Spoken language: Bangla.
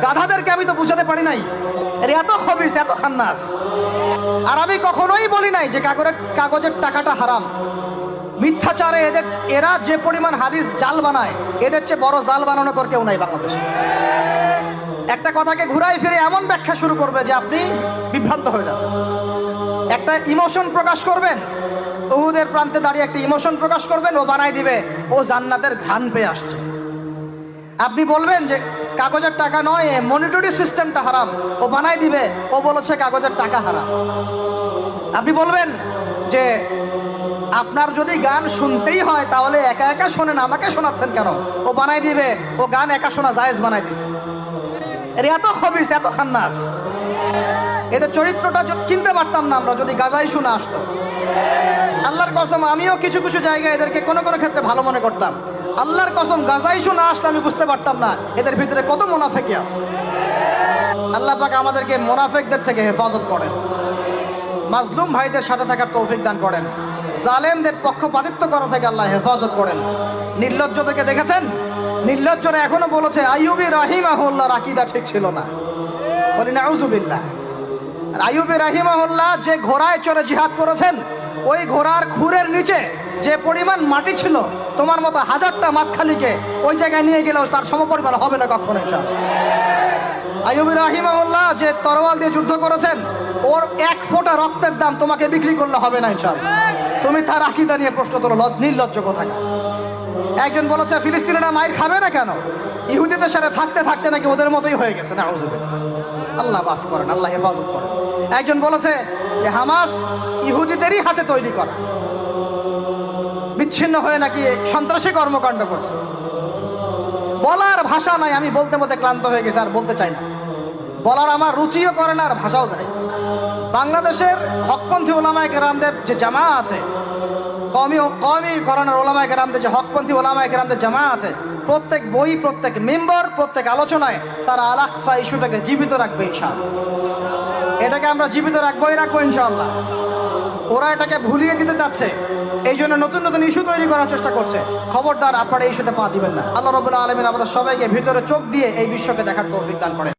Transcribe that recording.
গাধাদেরকে আমি তো বুঝাতে পারি নাই এর এত খবিস, এত খান্নাস। আর আমি কখনোই বলি নাই যে কাগজের টাকাটা হারাম। মিথ্যাচারে এরা যে পরিমাণ হাদিস জাল বানায়, এদের চেয়ে বড় জাল বানানো কর কেউ নাই বাংলাদেশে। একটা কথাকে ঘুরাই ফিরে এমন ব্যাখ্যা শুরু করবে যে আপনি বিভ্রান্ত হয়ে যাবেন। একটা ইমোশন প্রকাশ করবেন, উহুদের প্রান্তে দাঁড়িয়ে একটা ইমোশন প্রকাশ করবেন, ও বানাই দিবে ও জান্নাতের ঘ্রাণ পেয়ে আসছে। আপনি বলবেন যে কাগজের টাকা নয়, মনিটরি সিস্টেমটা হারাম, ও বানাই দিবে ও বলেছে কাগজের টাকা হারাম। আপনি বলবেন যে আপনার যদি গান শুনতেই হয় তাহলে একা একা শোনেন, আমাকে শোনাচ্ছেন কেন, ও বানাই দিবে ও গান একা শোনা জায়েজ বানাই দিছে। এর এত খবিস, এত খান্নাস। এদের চরিত্রটা চিনতে পারতাম না আমরা যদি গাজাই শুনে আসতো। আল্লাহর কসম, আমিও কিছু কিছু জায়গায় এদেরকে কোনো কোনো ক্ষেত্রে ভালো মনে করতাম। আল্লাহর কসম, গাজাই শুনে আসলে আমি বুঝতে পারতাম না এদের ভিতরে কত মুনাফিকি আছে। আল্লাহ পাক আমাদেরকে মুনাফিকদের থেকে হেফাজত করেন, মাজলুম ভাইদের সাথে থাকার তৌফিক দান করেন, জালেমদের পক্ষপাতিত্ব করা থেকে আল্লাহ হেফাজত করেন। নির্লজ্জদেরকে দেখেছেন? নির্লজ্জরা এখনো বলেছে আইয়ুবী রাহিমাহুল্লাহর আকীদা ঠিক ছিল না। বলি নাউযুবিল্লাহ। আর আইয়ুবী রাহিমাহুল্লাহ যে ঘোড়ায় চড়ে জিহাদ করেছেন, ওই ঘোড়ার খুরের নিচে যে পরিমাণ মাটি ছিল, তোমার মতো হাজারটা মাতখালিকে ওই জায়গায় নিয়ে গেলেও তার সমপরিমাণ হবে না কখনো ইনশাআল্লাহ। আইয়ুবী রাহিমাহুল্লাহ যে তরোয়াল দিয়ে যুদ্ধ করেছেন, ওর এক ফোঁটা রক্তের দাম তোমাকে বিক্রি করলে হবে না ইনশাআল্লাহ। তুমি তার আকীদা নিয়ে প্রশ্ন তোলো, নির্লজ্জ কোথায়। একজন বলেছে ফিলিস্তিনিরা মাইর খাবে না কেন, ইহুদিদের সাথে থাকতে থাকতে নাকি ওদের মতোই হয়ে গেছে। নাউযুবিল্লাহ। আল্লাহ মাফ করেন, আল্লাহ হেফাজত করেন। একজন বলেছে যে হামাস ইহুদিদেরই হাতে তৈরি করা, বিচ্ছিন্ন হয়ে নাকি সন্ত্রাসী কর্মকাণ্ড করছে। বলার ভাষা নাই, আমি বলতে বলতে ক্লান্ত হয়ে গেছি, আর বলতে চাই না। বলার আমার রুচিও করে না, আর ভাষাও দেয়। বাংলাদেশের হকপন্থী ওলামায়ে কেরামদের যে জামা আছে, কওমি ঘরানার ওলামায়ে কেরামদের যে হকপন্থী ওলামায়ে কেরামদের জামা আছে, প্রত্যেক বই, প্রত্যেক মেম্বার, প্রত্যেক আলোচনায় তারা আল আকসা ইস্যুটাকে জীবিত রাখবে ইনশাআল্লাহ। এটাকে আমরা জীবিত রাখবোই রাখবো ইনশাআল্লাহ। ওরা এটাকে ভুলিয়ে দিতে চাচ্ছে, এই জন্য নতুন নতুন ইস্যু তৈরি করার চেষ্টা করছে। খবরদার, আপনারা এই ইস্যুতে পা দিবেন না। আল্লাহ রাব্বুল আলামিন আমাদের সবাইকে ভিতরে চোখ দিয়ে এই বিশ্বকে দেখার তৌফিক দান করেন।